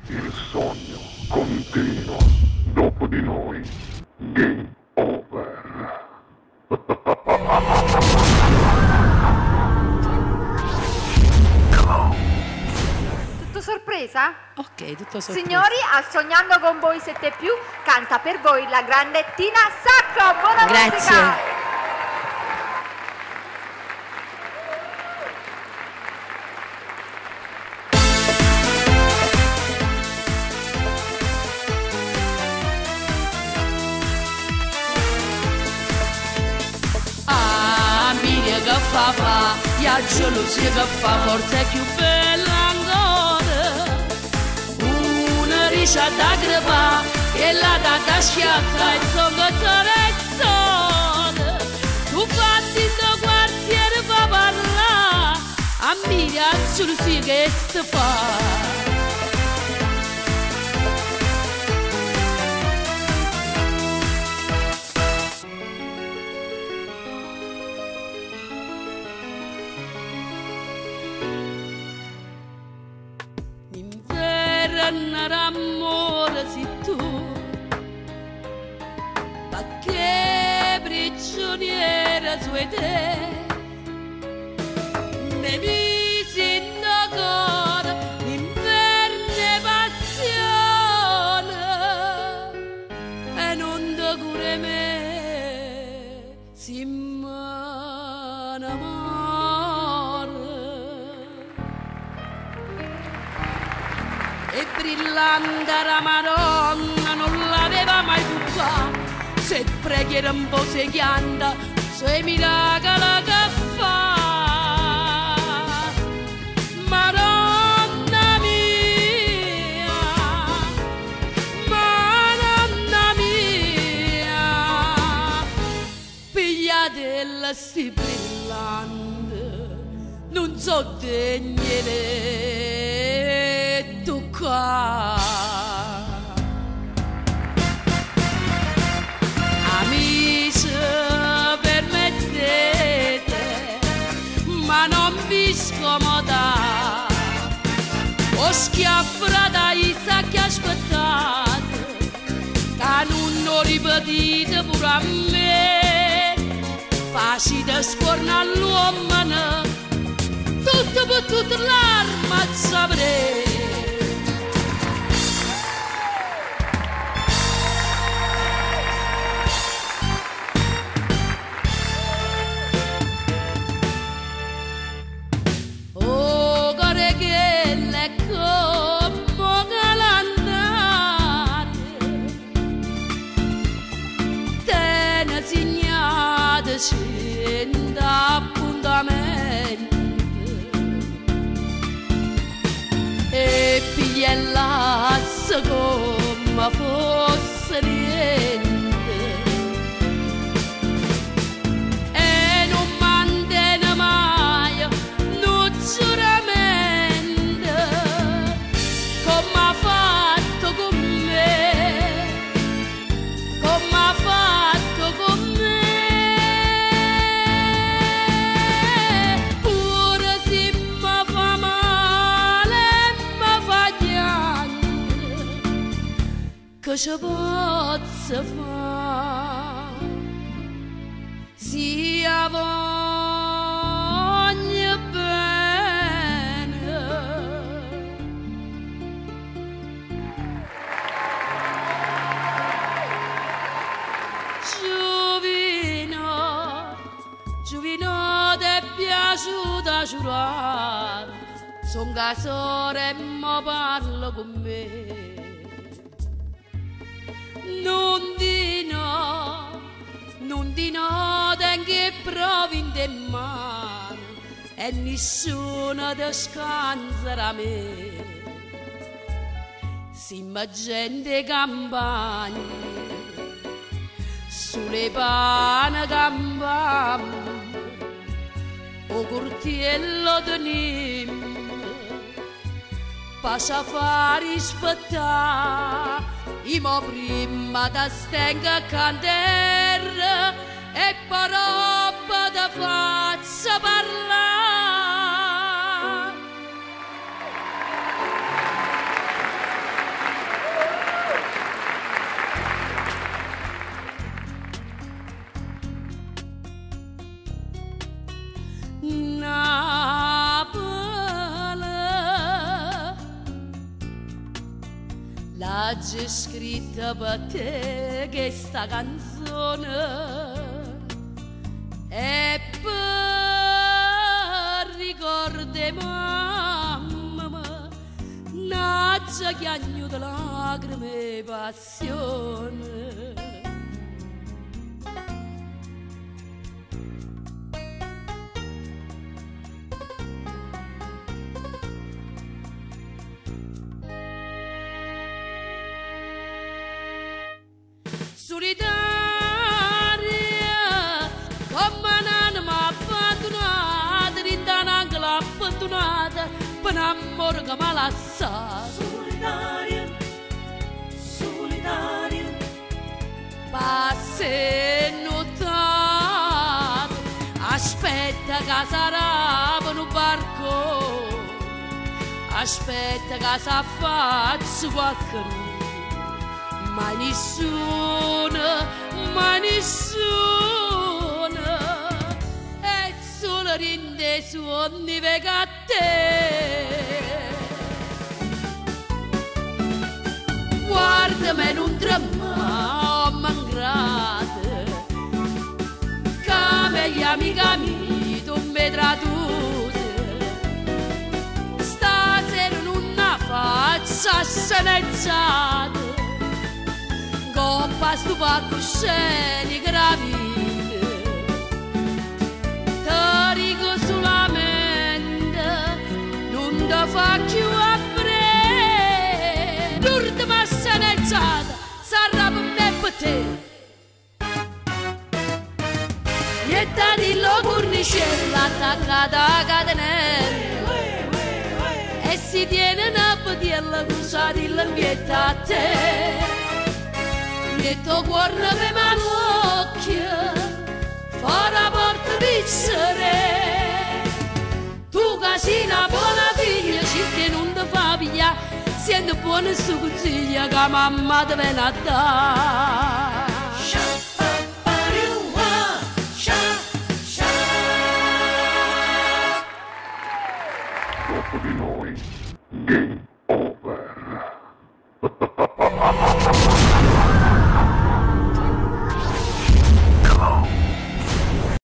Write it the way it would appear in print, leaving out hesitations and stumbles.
Il sogno continua. Dopo di noi, game over. Tutto sorpresa? Ok, tutto sorpresa. Signori, al Sognando con voi 7 più canta per voi la grande Tina Sacco. Buona Grazie. musica! Fa, la gelosia che fa forza è più bella ancora, una riccia da grepà e la data schiatta e sono torezzone, tu fatti in quartiere fa parlare, a mia gelosia che sta fa. Amore si tu, ma che prigioniera su te, ne misi in cuore l'inverno e passione, e non te cure me, si m'amore. E brillante la Madonna non l'aveva mai tutta, se preghiera un po' se chianta, se miracolo che fa. Madonna mia, Madonna mia, pigliatella sti brillante, non so degnere. Amici, permettete, ma non vi scomodate, o schiaffrata i sacchi aspettate, che non ripetite pure a me, facile scornare l'uomo, tutto per tutta l'arma saprei. Appuntamento e pigliasse come fosse niente e non mantiene mai un giuramento come ha fatto con me, come ha fatto con me. Che ci posso fare, sia voglio bene. Giovino, ti è piaciuta giurare, son casore e mo parlo con me. Non di no, tengo provi in te mano e nessuno ti scanserà a me. Siamo gente campagna, sulle pane campammo, o cortiello teniamo, faccia fare rispettare. Imo prima da stenga candere e poi roba da faccia parlare. l'ha già scritta per te questa canzone e per ricordi mamma naccia chiagno di lacrime e passione. Solitaria, come non mi ha abbandonata, rintananche l'ha abbandonata, per un amore che mi ha lasciato. Solitaria, solitaria, passa e nottato, aspetta che sarà per un barco, aspetta che si affaccia qualcuno. Ma nessuno è solo rinde suoni vega a te. Guardami non tremare, mangrate, che meglio amica mia, tu mi tradute. Stasera non la faccia sceneggiata, coppa stu parco sceni gravide, ti dico solamente non ti fa più a pre, l'ultima sceneggiata sarà per me e per te. Niente di lo cornicella attaccata a catenella e si tiene una padiella cosa di l'ambietta a te. E tuo cuore per manocchio, fuori la porta pizzere. Tu che sei una buona figlia, che non ti fa pigliare, senti buona sto consiglio che mamma ti viene a dare.